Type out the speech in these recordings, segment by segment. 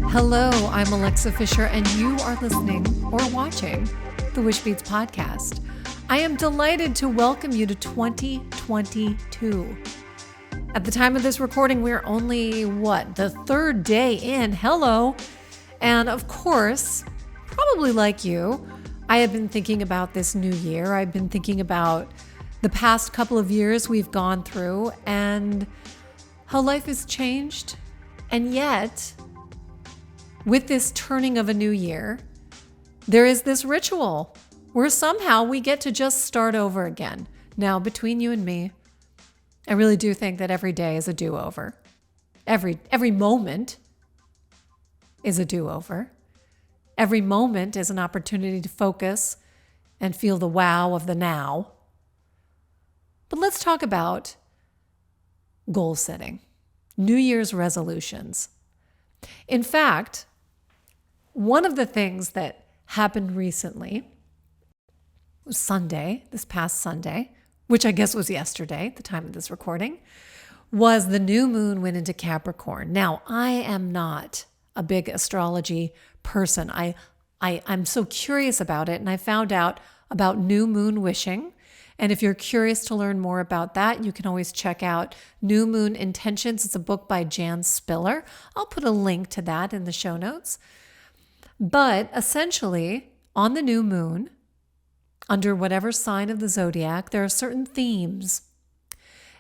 Hello, I'm Alexa Fischer, and you are listening or watching the Wishbeads podcast. I am delighted to welcome you to 2022. At the time of this recording, we're only, the third day in. Hello. And of course, probably like you, I have been thinking about this new year. I've been thinking about the past couple of years we've gone through and how life has changed. And yet, with this turning of a new year, there is this ritual where somehow we get to just start over again. Now, between you and me, I really do think that every day is a do-over. Every moment is a do-over. Every moment is an opportunity to focus and feel the wow of the now. But let's talk about goal setting, New Year's resolutions. In fact, one of the things that happened recently was this past Sunday, which I guess was yesterday at the time of this recording, was the new moon went into Capricorn. Now, I am not a big astrology person. I'm so curious about it, and I found out about new moon wishing. And if you're curious to learn more about that, you can always check out New Moon Intentions. It's a book by Jan Spiller. I'll put a link to that in the show notes. But essentially, on the new moon, under whatever sign of the zodiac, there are certain themes.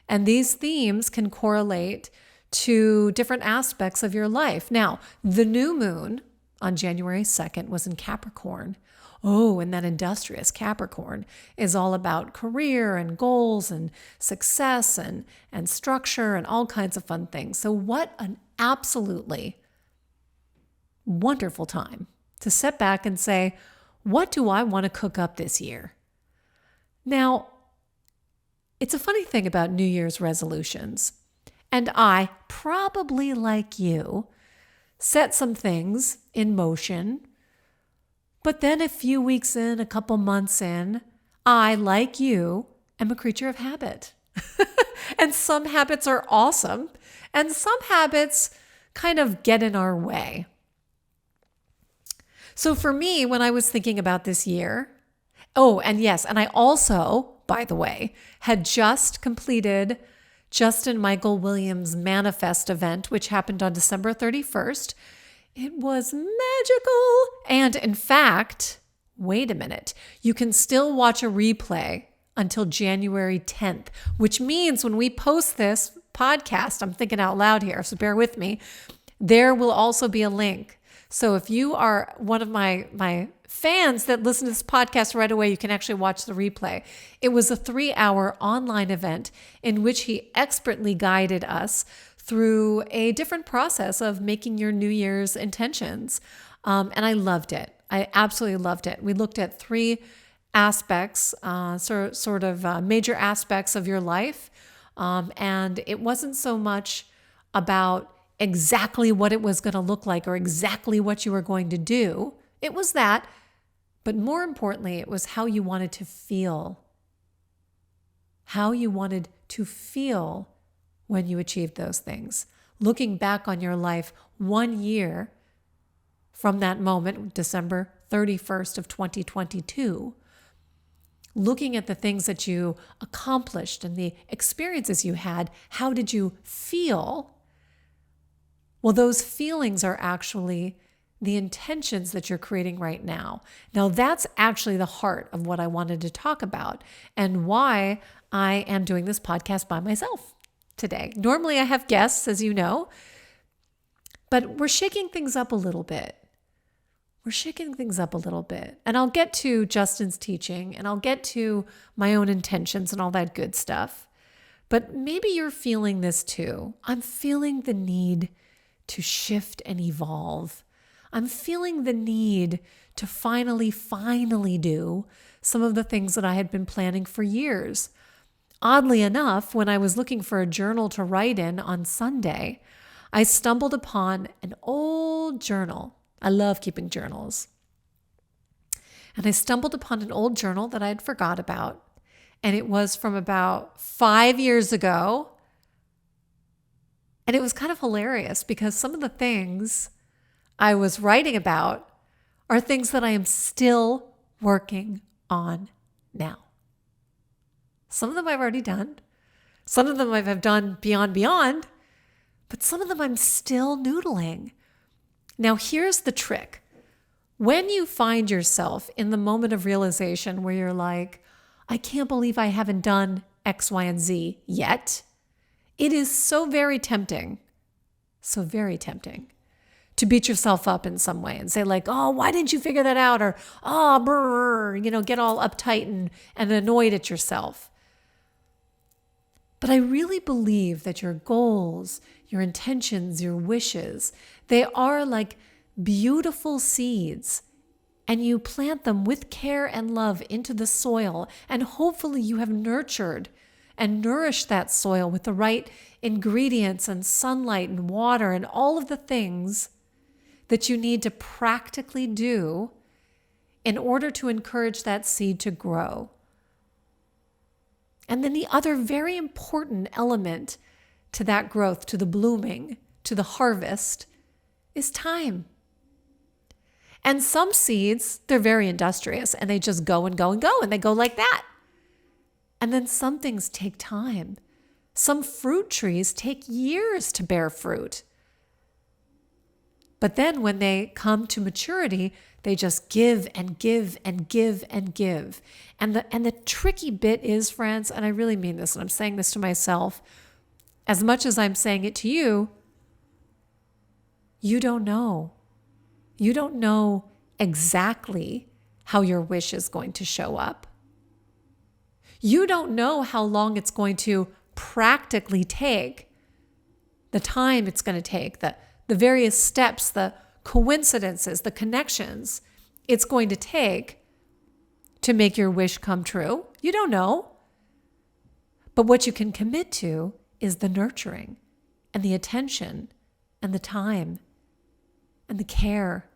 And these themes can correlate to different aspects of your life. Now, the new moon on January 2nd was in Capricorn. Oh, and that industrious Capricorn is all about career and goals and success and structure and all kinds of fun things. So what an absolutely wonderful time to sit back and say, what do I want to cook up this year? Now, it's a funny thing about New Year's resolutions. And I, probably like you, set some things in motion. But then a few weeks in, a couple months in, I, like you, am a creature of habit. And some habits are awesome, and some habits kind of get in our way. So for me, when I was thinking about this year, and I also, by the way, had just completed Justin Michael Williams' Manifest event, which happened on December 31st. It was magical. And in fact, wait a minute, you can still watch a replay until January 10th, which means when we post this podcast, I'm thinking out loud here, so bear with me, there will also be a link. So if you are one of my fans that listen to this podcast right away, you can actually watch the replay. It was a 3-hour online event in which he expertly guided us through a different process of making your New Year's intentions. And I loved it. I absolutely loved it. We looked at 3 aspects, major aspects of your life. And it wasn't so much about exactly what it was going to look like or exactly what you were going to do. It was that, but more importantly, it was how you wanted to feel. How you wanted to feel when you achieved those things. Looking back on your life 1 year from that moment, December 31st of 2022, looking at the things that you accomplished and the experiences you had, how did you feel? Well, those feelings are actually the intentions that you're creating right now. Now, that's actually the heart of what I wanted to talk about and why I am doing this podcast by myself today. Normally, I have guests, as you know, but we're shaking things up a little bit. And I'll get to Justin's teaching and I'll get to my own intentions and all that good stuff. But maybe you're feeling this too. I'm feeling the need to shift and evolve. I'm feeling the need to finally do some of the things that I had been planning for years. Oddly enough, when I was looking for a journal to write in on Sunday, I stumbled upon an old journal. I love keeping journals. And I stumbled upon an old journal that I had forgot about. And it was from about 5 years ago. And it was kind of hilarious because some of the things I was writing about are things that I am still working on now. Some of them I've already done. Some of them I've done beyond, but some of them I'm still noodling. Now, here's the trick. When you find yourself in the moment of realization where you're like, I can't believe I haven't done X, Y, and Z yet, it is so very tempting to beat yourself up in some way and say like, oh, why didn't you figure that out? Or, oh, brr, get all uptight and annoyed at yourself. But I really believe that your goals, your intentions, your wishes, they are like beautiful seeds, and you plant them with care and love into the soil, and hopefully you have nurtured and nourished that soil with the right ingredients and sunlight and water and all of the things that you need to practically do in order to encourage that seed to grow. And then the other very important element to that growth, to the blooming, to the harvest, is time. And some seeds, they're very industrious and they just go and go and go and they go like that. And then some things take time. Some fruit trees take years to bear fruit. But then when they come to maturity, they just give and give and give and give. And the tricky bit is, friends, and I really mean this, and I'm saying this to myself, as much as I'm saying it to you, you don't know. You don't know exactly how your wish is going to show up. You don't know how long it's going to practically take, the time it's going to take, the various steps, the coincidences, the connections it's going to take to make your wish come true. You don't know. But what you can commit to is the nurturing and the attention and the time and the care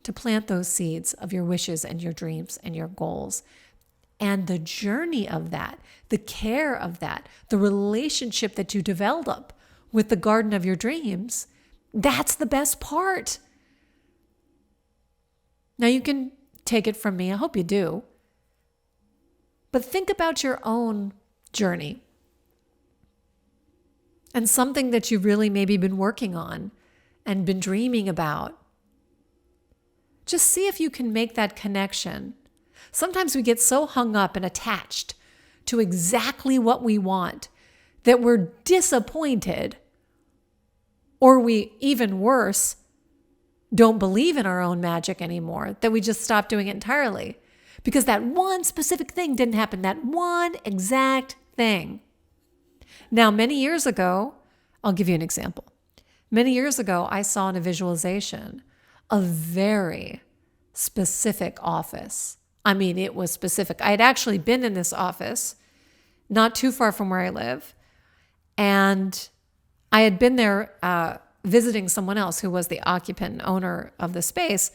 to plant those seeds of your wishes and your dreams and your goals. And the journey of that, the care of that, the relationship that you develop with the garden of your dreams, that's the best part. Now you can take it from me. I hope you do. But think about your own journey and something that you've really maybe been working on and been dreaming about. Just see if you can make that connection. Sometimes we get so hung up and attached to exactly what we want that we're disappointed, or we, even worse, don't believe in our own magic anymore, that we just stop doing it entirely because that one specific thing didn't happen, that one exact thing. Now, many years ago, I'll give you an example. Many years ago, I saw in a visualization a very specific office. I mean, it was specific. I had actually been in this office not too far from where I live, and I had been there visiting someone else who was the occupant and owner of the space.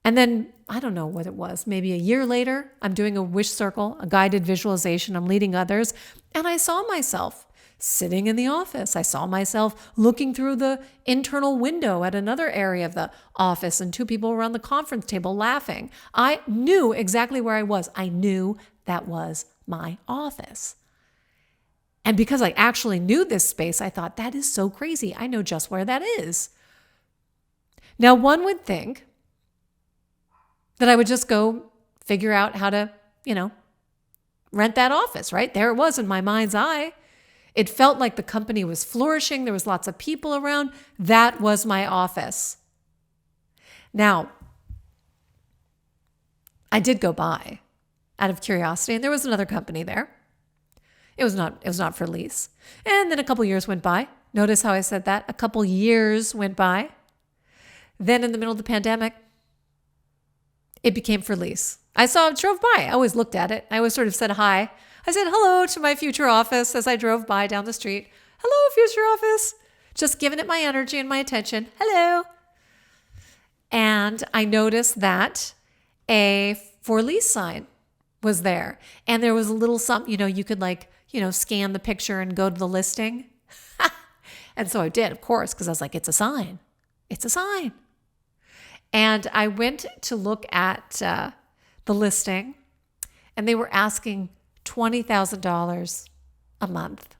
And then, I don't know what it was, maybe a year later, I'm doing a wish circle, a guided visualization. I'm leading others. And I saw myself sitting in the office. I saw myself looking through the internal window at another area of the office and two people around the conference table laughing. I knew exactly where I was. I knew that was my office. And because I actually knew this space, I thought, that is so crazy. I know just where that is. Now, one would think that I would just go figure out how to, rent that office, right? There it was in my mind's eye. It felt like the company was flourishing. There was lots of people around. That was my office. Now, I did go by out of curiosity, and there was another company there. It was not for lease. And then a couple years went by. Notice how I said that? A couple years went by. Then in the middle of the pandemic, it became for lease. Drove by. I always looked at it. I always sort of said hi. I said hello to my future office as I drove by down the street. Hello, future office. Just giving it my energy and my attention. Hello. And I noticed that a for lease sign was there. And there was a little something, you could scan the picture and go to the listing. And so I did, of course, because I was like, it's a sign. It's a sign. And I went to look at the listing, and they were asking $20,000 a month.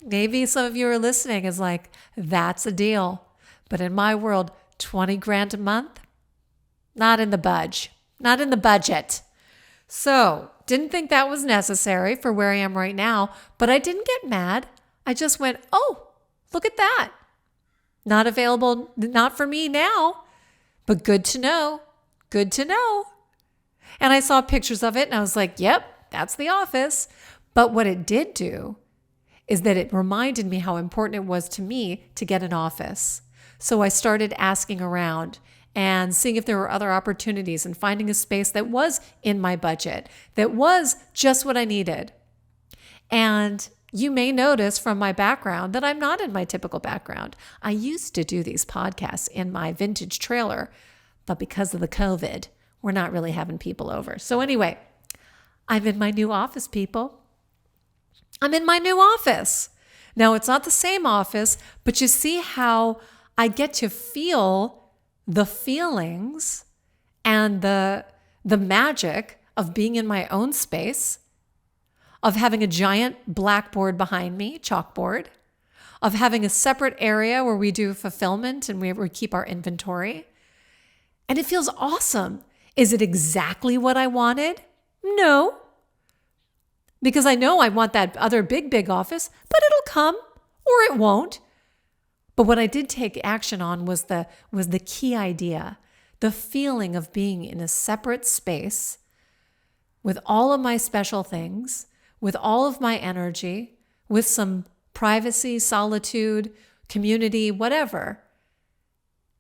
Maybe some of you are listening is like, that's a deal. But in my world, 20 grand a month, not in the budge, not in the budget. So didn't think that was necessary for where I am right now, but I didn't get mad. I just went, oh, look at that. Not available, not for me now, but good to know. Good to know. And I saw pictures of it and I was like, yep, that's the office. But what it did do is that it reminded me how important it was to me to get an office. So I started asking around and seeing if there were other opportunities and finding a space that was in my budget, that was just what I needed. And you may notice from my background that I'm not in my typical background. I used to do these podcasts in my vintage trailer, but because of the COVID, we're not really having people over. So anyway, I'm in my new office, people. I'm in my new office. Now, it's not the same office, but you see how I get to feel the feelings and the magic of being in my own space, of having a giant blackboard behind me, chalkboard, of having a separate area where we do fulfillment and we keep our inventory. And it feels awesome. Is it exactly what I wanted? No. Because I know I want that other big office, but it'll come or it won't. But what I did take action on was the key idea, the feeling of being in a separate space with all of my special things, with all of my energy, with some privacy, solitude, community, whatever.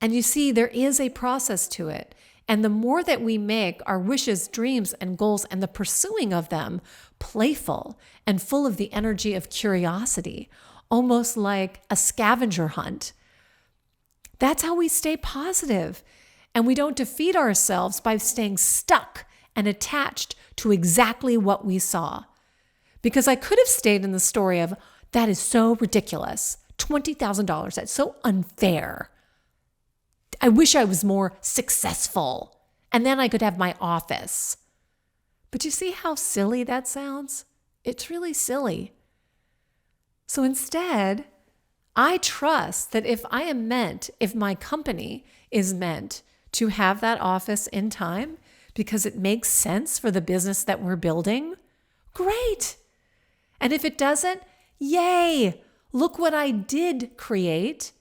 And you see, there is a process to it. And the more that we make our wishes, dreams, and goals and the pursuing of them playful and full of the energy of curiosity, almost like a scavenger hunt, that's how we stay positive. And we don't defeat ourselves by staying stuck and attached to exactly what we saw. Because I could have stayed in the story of, that is so ridiculous, $20,000, that's so unfair. I wish I was more successful and then I could have my office. But you see how silly that sounds? It's really silly. So instead, I trust that if my company is meant to have that office in time because it makes sense for the business that we're building, great. And if it doesn't, yay, look what I did create.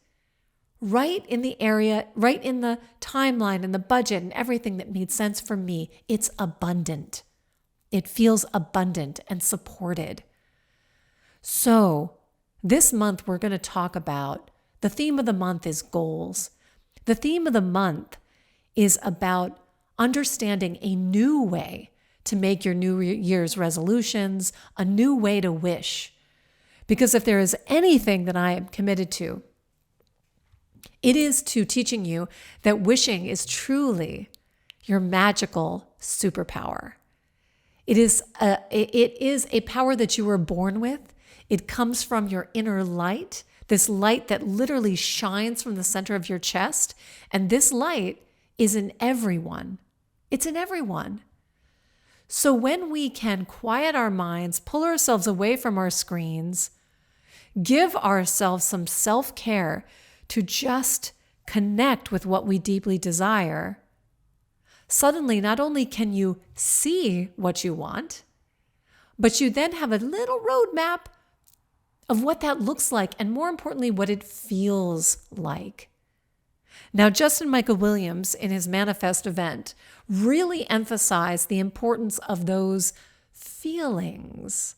Right in the area, right in the timeline and the budget and everything that made sense for me. It's abundant. It feels abundant and supported. So this month we're going to talk about, the theme of the month is goals. The theme of the month is about understanding a new way to make your New Year's resolutions, a new way to wish. Because if there is anything that I am committed to, it is to teaching you that wishing is truly your magical superpower. It is a power that you were born with. It comes from your inner light, this light that literally shines from the center of your chest. And this light is in everyone. It's in everyone. So when we can quiet our minds, pull ourselves away from our screens, give ourselves some self-care to just connect with what we deeply desire, suddenly not only can you see what you want, but you then have a little roadmap of what that looks like, and more importantly, what it feels like. Now, Justin Michael Williams, in his Manifest event, really emphasized the importance of those feelings.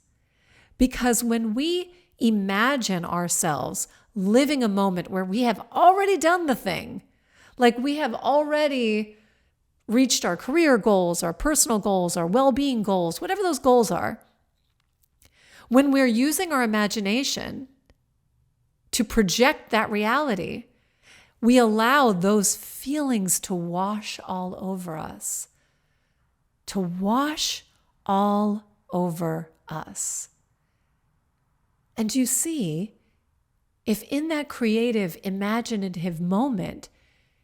Because when we imagine ourselves living a moment where we have already done the thing, like we have already reached our career goals, our personal goals, our well-being goals, whatever those goals are, when we're using our imagination to project that reality, we allow those feelings to wash all over us, And you see, if in that creative, imaginative moment,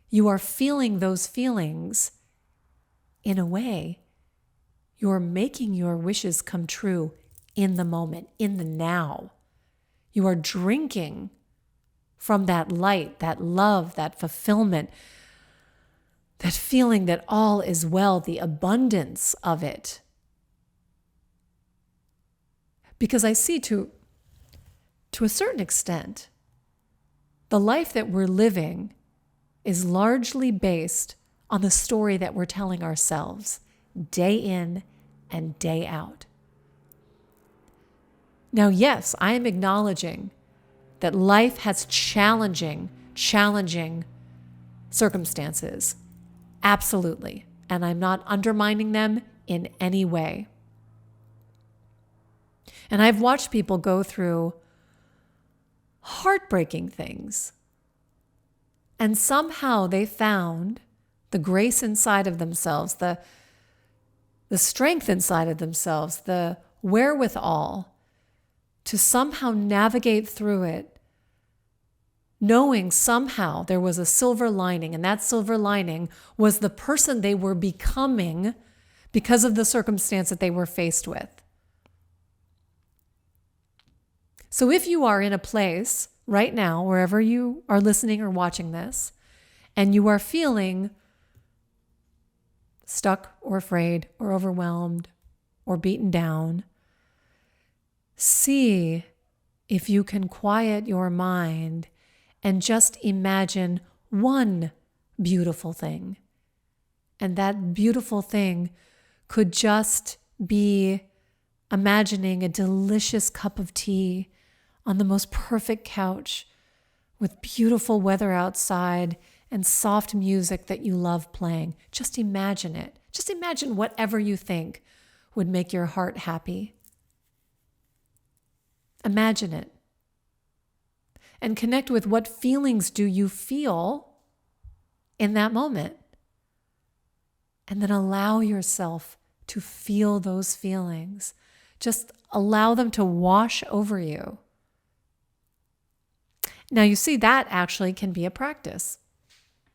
you are feeling those feelings, in a way, you're making your wishes come true in the moment, in the now. You are drinking from that light, that love, that fulfillment, that feeling that all is well, the abundance of it. Because I see to a certain extent, the life that we're living is largely based on the story that we're telling ourselves day in and day out. Now, yes, I am acknowledging that life has challenging circumstances. Absolutely. And I'm not undermining them in any way. And I've watched people go through heartbreaking things. And somehow they found the grace inside of themselves, the strength inside of themselves, the wherewithal to somehow navigate through it, knowing somehow there was a silver lining, and that silver lining was the person they were becoming because of the circumstance that they were faced with. So if you are in a place right now, wherever you are listening or watching this, and you are feeling stuck or afraid or overwhelmed or beaten down, see if you can quiet your mind and just imagine one beautiful thing. And that beautiful thing could just be imagining a delicious cup of tea on the most perfect couch with beautiful weather outside and soft music that you love playing. Just imagine it. Just imagine whatever you think would make your heart happy. Imagine it. And connect with what feelings do you feel in that moment. And then allow yourself to feel those feelings. Just allow them to wash over you. Now, you see, that actually can be a practice.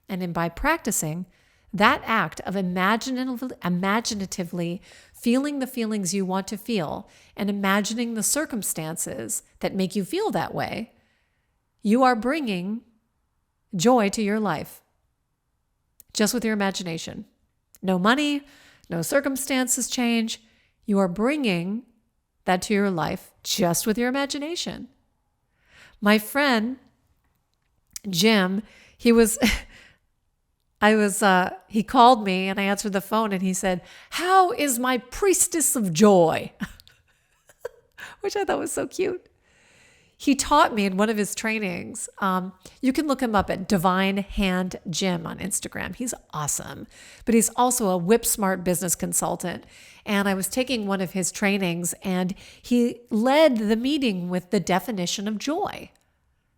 And by practicing that act of imaginatively feeling the feelings you want to feel and imagining the circumstances that make you feel that way, you are bringing joy to your life just with your imagination. No money, no circumstances change. You are bringing that to your life just with your imagination. My friend, Jim, he called me and I answered the phone and he said, "How is my priestess of joy?" Which I thought was so cute. He taught me in one of his trainings. You can look him up at Divine Hand Jim on Instagram. He's awesome, but he's also a whip smart business consultant. And I was taking one of his trainings and he led the meeting with the definition of joy.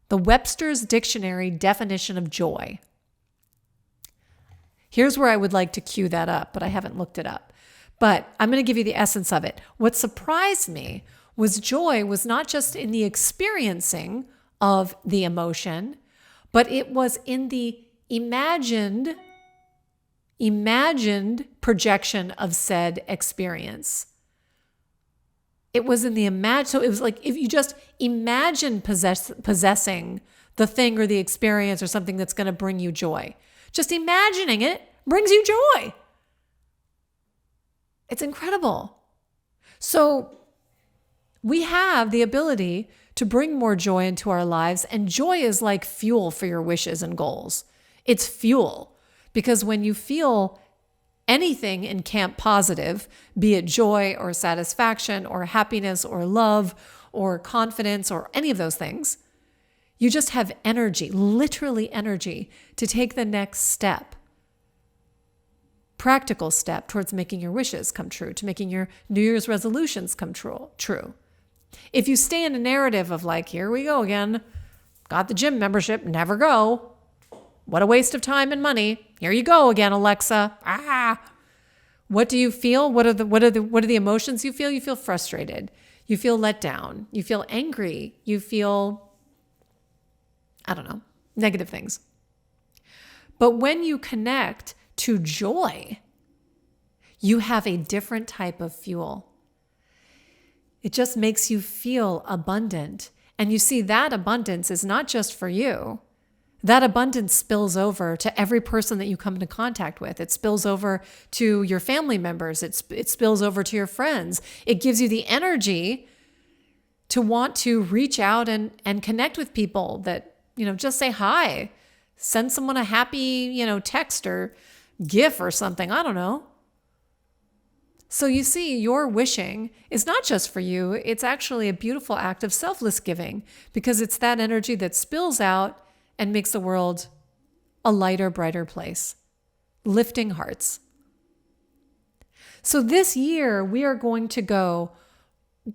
The Webster's Dictionary definition of joy. Here's where I would like to cue that up, but I haven't looked it up. But I'm going to give you the essence of it. What surprised me was joy was not just in the experiencing of the emotion, but it was in the imagined projection of said experience. It was in the so it was like if you just imagine possessing the thing or the experience or something that's going to bring you joy. Just imagining it brings you joy. It's incredible. So we have the ability to bring more joy into our lives, and joy is like fuel for your wishes and goals. It's fuel because when you feel anything in camp positive, be it joy or satisfaction or happiness or love or confidence or any of those things, you just have energy, literally energy, to take the next step, practical step towards making your wishes come true, to making your New Year's resolutions come true. If you stay in a narrative of like, here we go again, got the gym membership, never go. What a waste of time and money. Here you go again, Alexa. What do you feel? What are the emotions you feel? You feel frustrated. You feel let down. You feel angry. You feel, I don't know, negative things. But when you connect to joy, you have a different type of fuel. It just makes you feel abundant. And you see, that abundance is not just for you. That abundance spills over to every person that you come into contact with. It spills over to your family members. It spills over to your friends. It gives you the energy to want to reach out and connect with people that, just say hi. Send someone a happy, text or GIF or something. I don't know. So you see, your wishing is not just for you. It's actually a beautiful act of selfless giving, because it's that energy that spills out and makes the world a lighter, brighter place, lifting hearts. So this year, we are going to go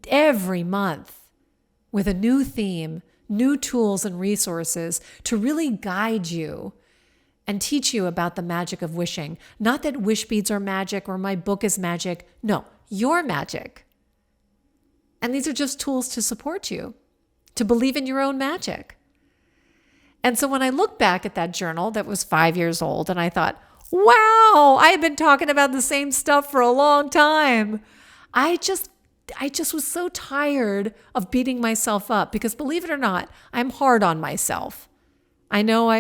every month with a new theme, new tools and resources to really guide you and teach you about the magic of wishing. Not that Wishbeads are magic or my book is magic. No, you're magic. And these are just tools to support you, to believe in your own magic. And so when I look back at that journal that was 5 years old, and I thought, wow, I've been talking about the same stuff for a long time. I just was so tired of beating myself up, because believe it or not, I'm hard on myself. I know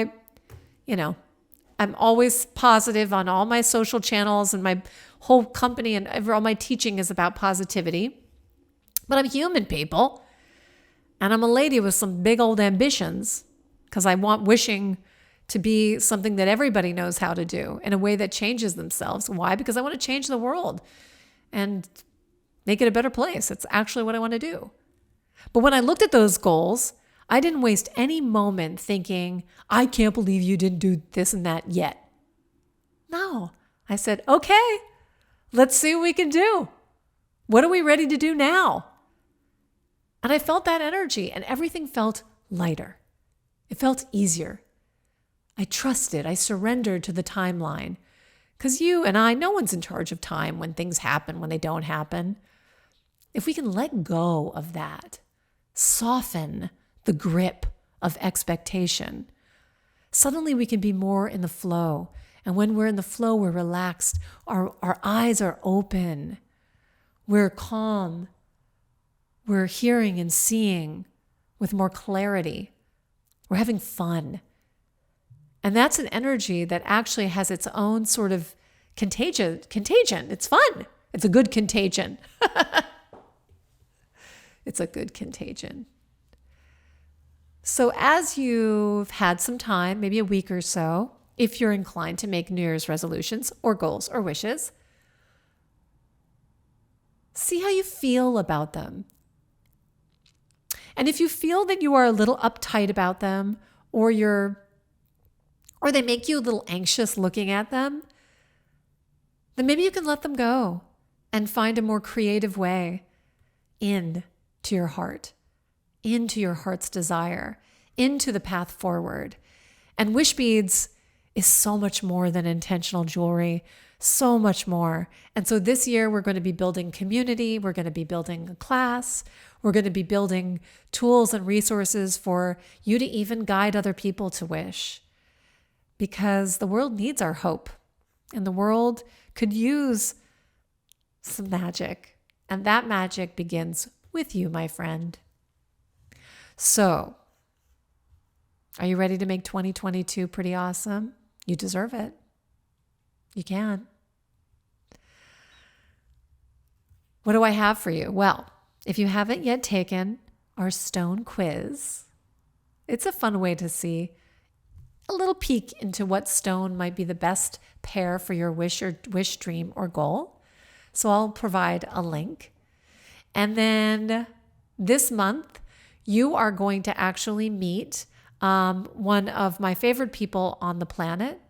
I'm always positive on all my social channels, and my whole company and all my teaching is about positivity. But I'm human, people. And I'm a lady with some big old ambitions, because I want wishing to be something that everybody knows how to do in a way that changes themselves. Why? Because I want to change the world and make it a better place. It's actually what I want to do. But when I looked at those goals, I didn't waste any moment thinking, I can't believe you didn't do this and that yet. No, I said, okay, let's see what we can do. What are we ready to do now? And I felt that energy, and everything felt lighter. It felt easier. I trusted, I surrendered to the timeline. Because you and I, no one's in charge of time, when things happen, when they don't happen. If we can let go of that, soften the grip of expectation, suddenly we can be more in the flow. And when we're in the flow, we're relaxed. Our eyes are open. We're calm. We're hearing and seeing with more clarity. We're having fun. And that's an energy that actually has its own sort of contagion. It's fun. It's a good contagion. It's a good contagion. So as you've had some time, maybe a week or so, if you're inclined to make New Year's resolutions or goals or wishes, see how you feel about them. And if you feel that you are a little uptight about them, or they make you a little anxious looking at them, then maybe you can let them go and find a more creative way into your heart, into your heart's desire, into the path forward. And Wishbeads is so much more than intentional jewelry, so much more. And so this year we're going to be building community. We're going to be building a class. We're going to be building tools and resources for you to even guide other people to wish. Because the world needs our hope, and the world could use some magic. And that magic begins with you, my friend. So, are you ready to make 2022 pretty awesome? You deserve it. You can. What do I have for you? Well, if you haven't yet taken our stone quiz, it's a fun way to see a little peek into what stone might be the best pair for your wish, dream, or goal. So I'll provide a link. And then this month, you are going to actually meet one of my favorite people on the planet,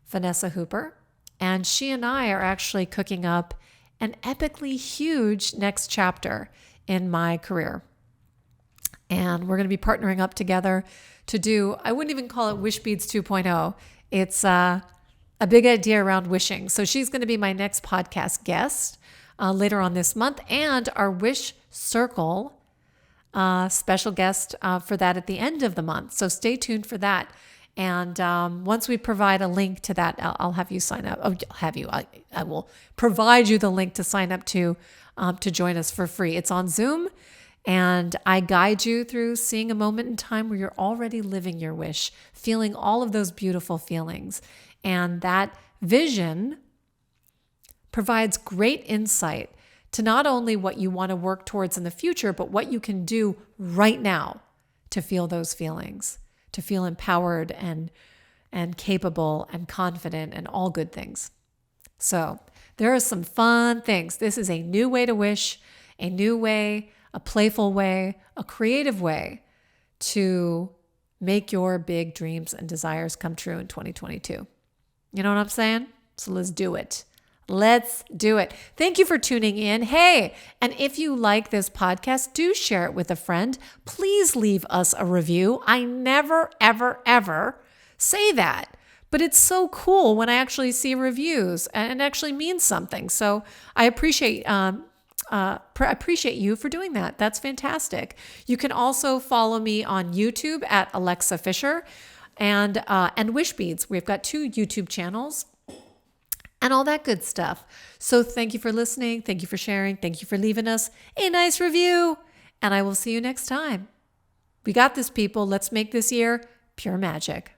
Vanessa Hooper. And she and I are actually cooking up an epically huge next chapter in my career. And we're going to be partnering up together to do, I wouldn't even call it Wishbeads 2.0. It's a big idea around wishing. So she's going to be my next podcast guest. later on this month, and our Wish Circle special guest for that at the end of the month. So stay tuned for that. And once we provide a link to that, I'll have you sign up. I will provide you the link to sign up to join us for free. It's on Zoom, and I guide you through seeing a moment in time where you're already living your wish, feeling all of those beautiful feelings. And that vision provides great insight to not only what you want to work towards in the future, but what you can do right now to feel those feelings, to feel empowered and capable and confident and all good things. So there are some fun things. This is a new way to wish, a new way, a playful way, a creative way to make your big dreams and desires come true in 2022. You know what I'm saying? So let's do it. Let's do it. Thank you for tuning in. Hey, and if you like this podcast, do share it with a friend. Please leave us a review. I never, ever, ever say that, but it's so cool when I actually see reviews, and it actually means something. So I appreciate you for doing that. That's fantastic. You can also follow me on YouTube at Alexa Fischer and Wishbeads. We've got 2 YouTube channels and all that good stuff. So thank you for listening. Thank you for sharing. Thank you for leaving us a nice review. And I will see you next time. We got this, people. Let's make this year pure magic.